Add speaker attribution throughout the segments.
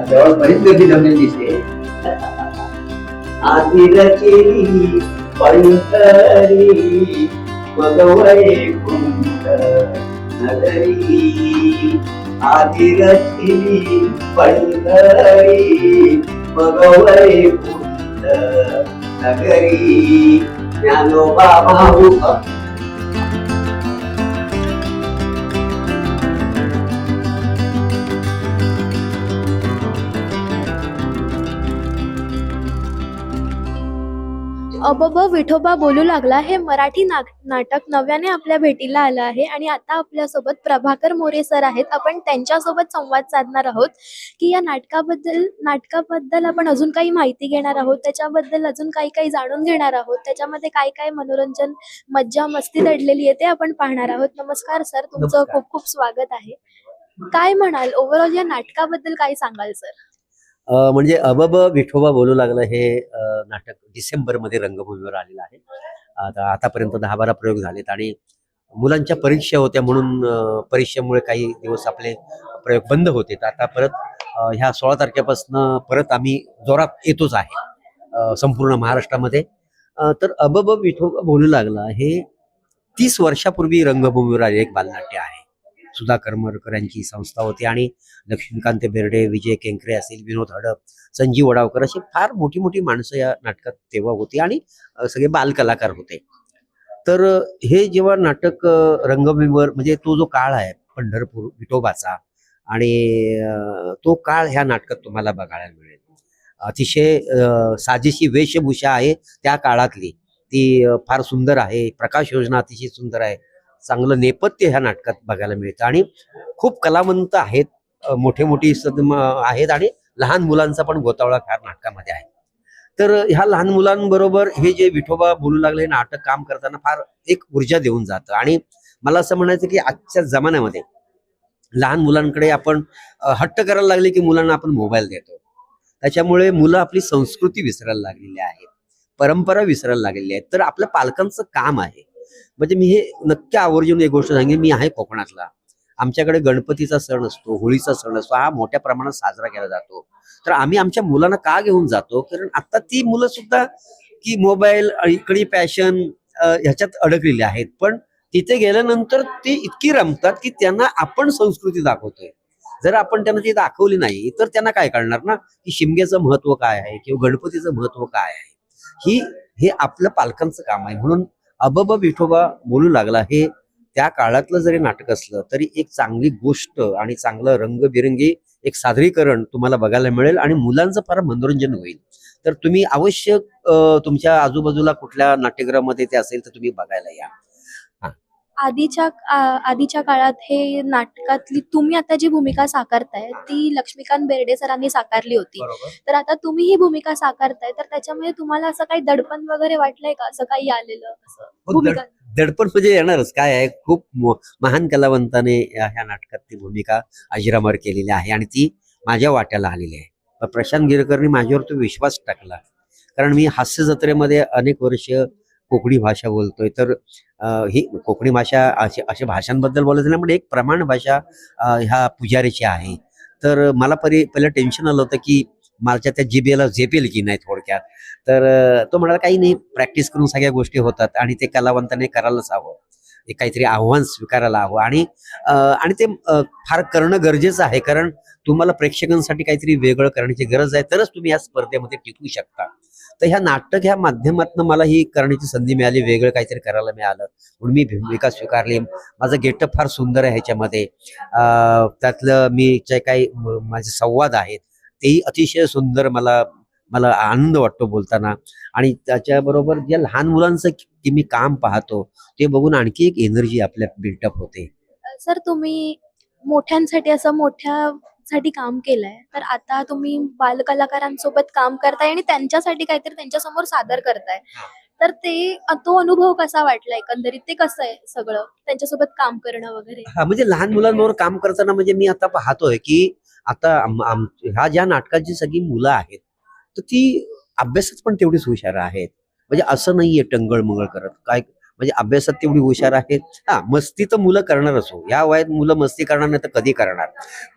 Speaker 1: जवळ बरीच गर्दी जमलेली दिसते. आधी रचेली पंढरी मग वैकुंठ नगरी. आधी रचेली पंढरी मग वैकुंठ नगरी. ज्ञानोबा भाऊ
Speaker 2: अबब विठोबा बोलू लागला हे मराठी नाटक नव्याने आपल्या भेटीला आलं आहे आणि आता आपल्यासोबत प्रभाकर मोरे सर आहेत. आपण त्यांच्यासोबत संवाद साधणार आहोत की या नाटकाबद्दल आपण अजून काही माहिती घेणार आहोत, त्याच्याबद्दल अजून काही काही जाणून घेणार आहोत, त्याच्यामध्ये काय काय मनोरंजन मज्जा मस्ती दडलेली आहे ते आपण पाहणार आहोत. नमस्कार सर, तुमचं
Speaker 1: नमस्कार.
Speaker 2: खूप खूप स्वागत आहे. काय म्हणाल ओव्हरऑल या नाटकाबद्दल काय सांगाल सर?
Speaker 1: म्हणजे अबब विठोबा बोलू लागलं हे नाटक डिसेंबरमध्ये रंगभूमीवर आलेलं आहे. आतापर्यंत 10-12 प्रयोग झालेत आणि मुलांच्या परीक्षा होत्या म्हणून परीक्षेमुळे काही दिवस आपले प्रयोग बंद होते. तर आता परत ह्या 16 तारखेपासून परत आम्ही जोरात येतोच आहे संपूर्ण महाराष्ट्रामध्ये. तर अबब विठोबा बोलू लागला हे 30 वर्षापूर्वी रंगभूमीवर आले एक बालनाट्य आहे. सुधा करमरकर यांची संस्था होती आणि लक्ष्मीकांत बेर्डे, विजय केंकरे असतील, विनोद हडप, संजीव वडावकर अशी फार मोठी मोठी माणसं या नाटकात तेव्हा होती आणि सगळे बालकलाकार होते. तर हे जेव्हा नाटक रंगभूमीवर म्हणजे तो जो काळ आहे पंढरपूर विठोबाचा आणि तो काळ ह्या नाटकात तुम्हाला बघायला मिळेल. अतिशय साजेशी वेशभूषा आहे त्या काळातली, ती फार सुंदर आहे. प्रकाश योजना अतिशय सुंदर आहे. चांगलं नेपथ्य ह्या नाटकात बघायला मिळतं आणि खूप कलावंत आहेत, मोठे मोठी आहेत आणि लहान मुलांचा पण गोतावळा ह्या नाटकामध्ये आहे. तर ह्या लहान मुलांबरोबर हे जे विठोबा बोलू लागले हे नाटक काम करताना फार एक ऊर्जा देऊन जातं आणि मला असं म्हणायचं की आजच्या जमान्यामध्ये लहान मुलांकडे आपण हट्ट करायला लागले की मुलांना आपण मोबाईल देतो. त्याच्यामुळे मुलं आपली संस्कृती विसरायला लागलेली आहेत, परंपरा विसरायला लागलेली आहेत. तर आपल्या पालकांचं काम आहे, म्हणजे मी हे नक्की आवर्जून एक गोष्ट सांगेन, मी आहे कोकणातला. आमच्याकडे गणपतीचा सण असतो, होळीचा सण असतो, हा मोठ्या प्रमाणात साजरा केला जातो. तर आम्ही आमच्या मुलांना का घेऊन जातो, कारण आता ती मुलं सुद्धा की मोबाईल इकडे पॅशन ह्याच्यात अडकलेली आहेत. पण तिथे गेल्यानंतर ती इतकी रमतात की त्यांना आपण संस्कृती दाखवतोय. जर आपण त्यांना ती दाखवली नाही तर त्यांना काय कळणार ना की शिमग्याचं महत्व काय आहे किंवा गणपतीचं महत्व काय आहे. हे आपल्या पालकांचं काम आहे. म्हणून अबब विठोबा बोलू लागला हे त्या काळातलं जरी नाटक असलं तरी एक चांगली गोष्ट आणि चांगलं रंगबिरंगी एक सादरीकरण तुम्हाला बघायला मिळेल आणि मुलांचं फार मनोरंजन होईल. तर तुम्ही अवश्य तुमच्या आजूबाजूला कुठल्या नाट्यगृहामध्ये ते असेल तर तुम्ही बघायला या.
Speaker 2: आधीच्या काळात हे नाटकातली तुम्ही आता जी भूमिका साकारताय ती लक्ष्मीकांत बेर्डे सरांनी साकारली होती.
Speaker 1: बरोबर.
Speaker 2: तर आता तुम्ही ही भूमिका साकारताय, तर त्याच्यामध्ये तुम्हाला असं काही दडपण वगैरे वाटलंय का, असं काही आलेलं असं भूमिका?
Speaker 1: दडपण म्हणजे येणारच. काय आहे, खूप महान कलावंताने ह्या नाटकात ती भूमिका अजरामर केलेली आहे आणि ती माझ्या वाट्याला आलेली आहे. प्रशांत गिरकरनी माझ्यावर तो विश्वास टाकला, कारण मी हास्य जत्रेमध्ये अनेक वर्ष कोकणी भाषा बोलतोय. तर ही कोकणी भाषा अशा भाषांबद्दल बोलायचं नाही, पण एक प्रमाण भाषा ह्या पुजारीची आहे. तर मला पहिलं टेन्शन आलं होतं की माझ्या त्या जिभेला झेपेल की नाही थोडक्यात. तर तो म्हणाला काही नाही, प्रॅक्टिस करून सगळ्या गोष्टी होतात आणि ते कलावंताने करायलाच हवं. एक काहीतरी आव्हान स्वीकारायला हवं आणि ते फार करणं गरजेचं आहे, कारण तुम्हाला प्रेक्षकांसाठी काहीतरी वेगळं करण्याची गरज आहे, तरच तुम्ही या स्पर्धेमध्ये टिकू शकता. तर ह्या नाटक ह्या माध्यमातून मला ही करण्याची संधी मिळाली, वेगळं काहीतरी करायला मिळालं म्हणून मी भूमिका स्वीकारली. माझं गेटअप फार सुंदर आहे ह्याच्यामध्ये. त्यातलं मी जे काही माझे संवाद आहेत तेही अतिशय सुंदर. मला मला आनंद वाटतो बोलताना आणि त्याच्याबरोबर ज्या लहान मुलांचं की मी काम पाहतो ते बघून आणखी एक एनर्जी आपल्या बिल्टअप होते.
Speaker 2: सर तुम्ही मोठ्यांसाठी असं मोठ्यासाठी काम केलंय, तर आता तुम्ही बालकलाकारांसोबत काम करताय आणि त्यांच्यासाठी काहीतरी त्यांच्यासमोर सादर करताय. तर तो अनुभव कसा वाटला एकंदरीत? ते कसं आहे सगळं त्यांच्यासोबत काम करणं वगैरे?
Speaker 1: हा, म्हणजे लहान मुलांबरोबर काम करताना म्हणजे मी आता पाहतोय की आता ह्या ज्या नाटकाची सगळी मुलं आहेत तर ती अभ्यासात पण तेवढीच हुशार आहेत. म्हणजे असं नाहीये टंगळ मंगळ करत काय. म्हणजे अभ्यासात तेवढी हुशार आहेत. हा, मस्ती तर मुलं करणारच हो, या वयात मुलं मस्ती करणार नाही तर कधी करणार.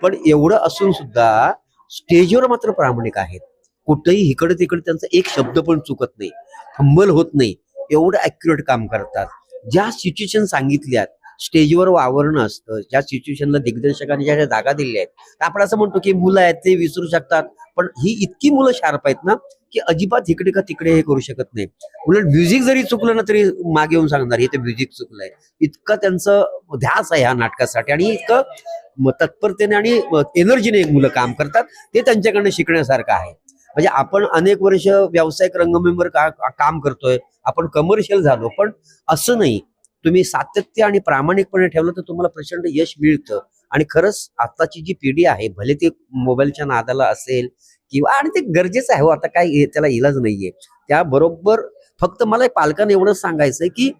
Speaker 1: पण एवढं असून सुद्धा स्टेजवर मात्र प्रामाणिक आहेत. कुठेही इकडे तिकडे त्यांचा एक शब्द पण चुकत नाही, फंबल होत नाही, एवढं ॲक्युरेट काम करतात. ज्या सिच्युएशन सांगितल्यात स्टेजवर वावरणं असतं, ज्या सिच्युएशनला दिग्दर्शकांनी ज्या ज्या जागा दिल्या आहेत, तर आपण असं म्हणतो की मुलं आहेत ते विसरू शकतात, पण ही इतकी मुलं शार्प आहेत ना की अजिबात इकडे का तिकडे हे करू शकत नाही. उलट म्युझिक जरी चुकलं ना तरी मागे येऊन सांगणार हे तर म्युझिक चुकलंय. इतकं त्यांचं ध्यास आहे ह्या नाटकासाठी आणि इतकं तत्परतेने आणि एनर्जीने मुलं काम करतात, ते त्यांच्याकडनं शिकण्यासारखं आहे. म्हणजे आपण अनेक वर्ष व्यावसायिक रंगभूमीवर काम करतोय, आपण कमर्शियल झालो, पण असं नाही. तुम्ही सातत्य आणि प्रामाणिकपणे ठेवलं तर तुम्हाला प्रचंड यश मिळतं. आणि खरंच आताची जी पिढी आहे, भले ते मोबाईलच्या नादाला असेल किंवा, आणि ते गरजेचं आहे हो, आता काय त्याला इलाज नाहीये. त्याबरोबर फक्त मला पालकांना एवढंच सांगायचंय की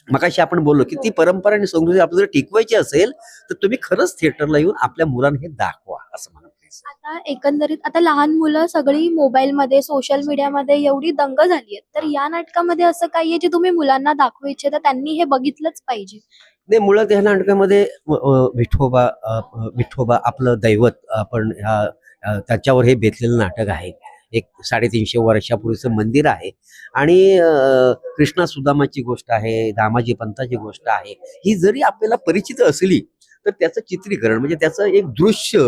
Speaker 1: मगाशी आपण बोललो की ती परंपरा आणि संस्कृती आपल्याला जर टिकवायची असेल तर तुम्ही खरंच थिएटरला येऊन आपल्या मुलांना हे दाखवा, असं मला म्हणायचं.
Speaker 2: आता एकंदरीत आता लहान मुलं सगळी मोबाईलमध्ये, सोशल मीडियामध्ये एवढी दंग झाली आहेत. तर या नाटकामध्ये असं काही आहे जे तुम्ही मुलांना दाखवू इच्छिता, त्यांनी हे बघितलंच पाहिजे?
Speaker 1: नाही, मुळात ह्या नाटकामध्ये विठोबा विठोबा आपलं दैवत, आपण त्याच्यावर हे बेतलेलं नाटक आहे. एक 350 वर्षापूर्वीचं मंदिर आहे आणि कृष्णा सुदामाची गोष्ट आहे, दामाजी पंताची गोष्ट आहे. ही जरी आपल्याला परिचित असली तर त्याचं चित्रीकरण म्हणजे त्याचं एक दृश्य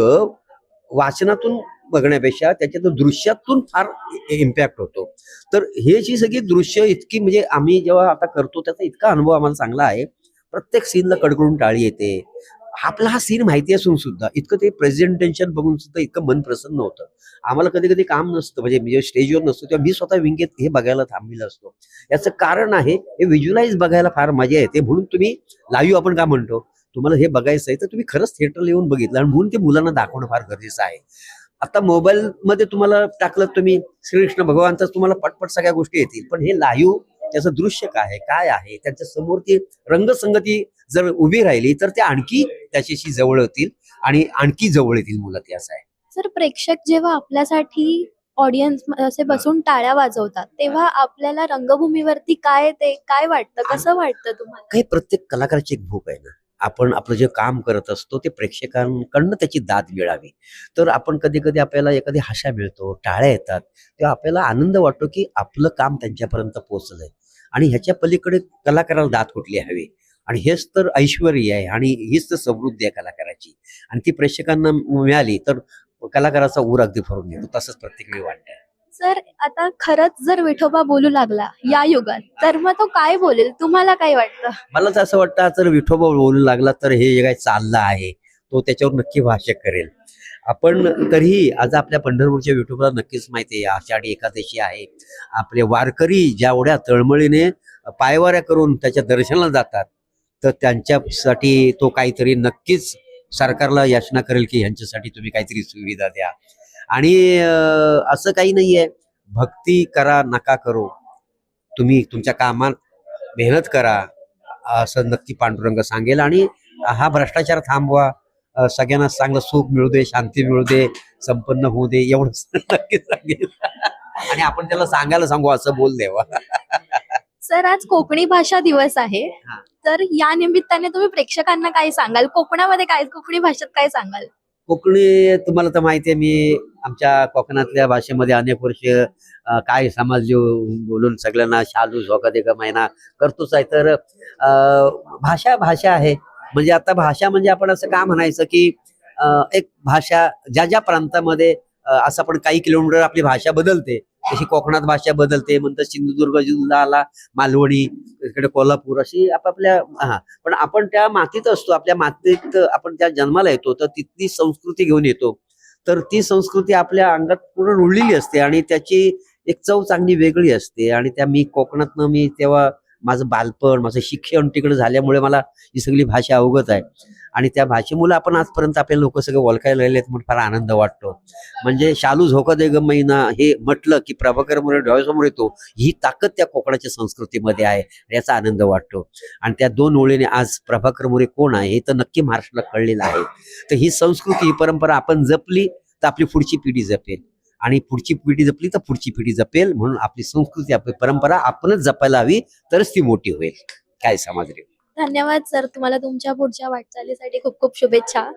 Speaker 1: वाचनातून बघण्यापेक्षा त्याच्या दृश्यातून फार इम्पॅक्ट होतो. तर हे जी सगळी दृश्य इतकी, म्हणजे आम्ही जेव्हा आता करतो त्याचा इतका अनुभव आम्हाला चांगला आहे. प्रत्येक सीनला कडकडून टाळी येते. आपला हा सीन माहिती असून सुद्धा इतकं ते प्रेझेंटेशन बघून सुद्धा इतकं मन प्रसन्न होतं. आम्हाला कधी कधी काम नसतं, म्हणजे स्टेजवर नसतो तेव्हा मी स्वतः विंगेत हे बघायला थांबलेला असतो. याचं कारण आहे हे व्हिज्युअलाइज बघायला फार मजा येते. म्हणून तुम्ही लाईव्ह आपण का म्हणतो, तुम्हाला हे बघायचं आहे तर तुम्ही खरंच थिएटरला येऊन बघितलं, आणि म्हणून ते मुलांना दाखवणं फार गरजेचं आहे. आता मोबाईल मध्ये तुम्हाला टाकलं तुम्ही श्रीकृष्ण भगवानचा, तुम्हाला पटपट सगळ्या गोष्टी येतील, पण हे लाईव्ह त्याचं दृश्य काय आहे त्यांच्या समोर ती रंगसंगती जर उभी राहिली तर ते आणखी त्याच्याशी जवळ होतील आणि आणखी जवळ येतील मुलं, ते असं आहे.
Speaker 2: सर, प्रेक्षक जेव्हा आपल्यासाठी ऑडियन्स असे बसून टाळ्या वाजवतात, तेव्हा आपल्याला रंगभूमीवरती काय वाटतं, कसं वाटतं तुम्हाला?
Speaker 1: काही प्रत्येक कलाकाराची एक भूक आहे ना, आपण आपलं जे काम करत असतो ते प्रेक्षकांकडनं त्याची दाद मिळावी. तर आपण कधी कधी आपल्याला एखादी हाशा मिळतो, टाळ्या येतात, तेव्हा आपल्याला आनंद वाटतो की आपलं काम त्यांच्यापर्यंत पोहोचलंय. आणि ह्याच्या पलीकडे कलाकाराला दाद कुठली हवी, आणि हेच तर ऐश्वर्य आहे आणि हीच तर समृद्धी आहे कलाकाराची. आणि ती प्रेक्षकांना मिळाली तर कलाकाराचा ऊर अगदी भरून येतो, तसंच प्रत्येक वेळी वाटतं.
Speaker 2: सर, आता खरंच जर विठोबा बोलू लागला या युगात, तर मग तो काय बोलेल? तुम्हाला काय वाटतं?
Speaker 1: मला तर असं वाटतं जर विठोबा बोलू लागला तर हे जे काही चाललं आहे तो त्याच्यावर नक्की भाष्य करेल. आपण तरीही आज आपल्या पंढरपूरच्या विठोबाला नक्कीच माहिती आहे, आषाढी एकादशी आहे. आपले वारकरी जेवढ्या तळमळीने पायवाऱ्या करून त्याच्या दर्शनाला जातात, तर त्यांच्यासाठी तो काहीतरी नक्कीच सरकारला याचना करेल की ह्यांच्यासाठी तुम्ही काहीतरी सुविधा द्या. आणि असं काही नाहीये, भक्ती करा नका करू, तुम्ही तुमच्या कामात मेहनत करा, असं नक्की पांडुरंग सांगेल. आणि हा भ्रष्टाचार थांबवा, सगळ्यांना चांगलं सुख मिळू दे, शांती मिळू दे, संपन्न होऊ दे, एवढं नक्की सांगेल. आणि आपण त्याला सांगायला सांगू असं बोल देवा.
Speaker 2: सर, आज कोकणी भाषा दिवस आहे,
Speaker 1: हा.
Speaker 2: तर या निमित्ताने तुम्ही प्रेक्षकांना काय सांगाल? कोकणामध्ये काय, कोकणी भाषेत काय सांगाल?
Speaker 1: कोकणी तुम्हाला तर माहिती आहे, मी आमच्या कोकणातल्या भाषेमध्ये अनेक वर्ष काय समाज जीव बोलून सगळ्यांना शालू झोका दे का महिना करतोच आहे. तर भाषा भाषा आहे. म्हणजे आता भाषा म्हणजे आपण असं का म्हणायचं की एक भाषा ज्या ज्या प्रांतामध्ये असं आपण काही किलोमीटर आपली भाषा बदलते, तशी कोकणात भाषा बदलते. म्हणतात सिंधुदुर्ग जिल्ह्याला मालवणी, इकडे कोल्हापूर, अशी आपापल्या. हा, पण आपण त्या मातीत असतो, आपल्या मातीत आपण त्या जन्माला येतो, तर तिथली संस्कृती घेऊन येतो. तर ती संस्कृती आपल्या अंगात पूर्ण रुळलेली असते आणि त्याची एक चव चांगली वेगळी असते. आणि त्या मी कोकणातनं, मी तेव्हा माझं बालपण, माझं शिक्षण तिकडे झाल्यामुळे मला ही सगळी भाषा अवगत आहे. आणि त्या भाषेमुळे आपण आजपर्यंत आपले लोक सगळे ओळखायला लागलेत, म्हणून फार आनंद वाटतो. म्हणजे शालू झोका दे ग मैना हे म्हटलं की प्रभाकर मोरे डोळ्यासमोर येतो. ही ताकद त्या कोकणाच्या संस्कृतीमध्ये आहे, याचा आनंद वाटतो. आणि त्या दोन ओळीने आज प्रभाकर मोरे कोण आहे हे तर नक्की महाराष्ट्राला कळलेलं आहे. तर ही संस्कृती, ही परंपरा आपण जपली तर आपली पुढची पिढी जपेल. आणि पुढची पिढी जपली तर पुढची पिढी जपेल. म्हणून आपली संस्कृती, आपली परंपरा आपणच जपायला हवी, तरच ती मोठी होईल. काय समाज रे.
Speaker 2: धन्यवाद सर, तुम्हाला तुमच्या पुढच्या वाटचालीसाठी खूप खूप शुभेच्छा.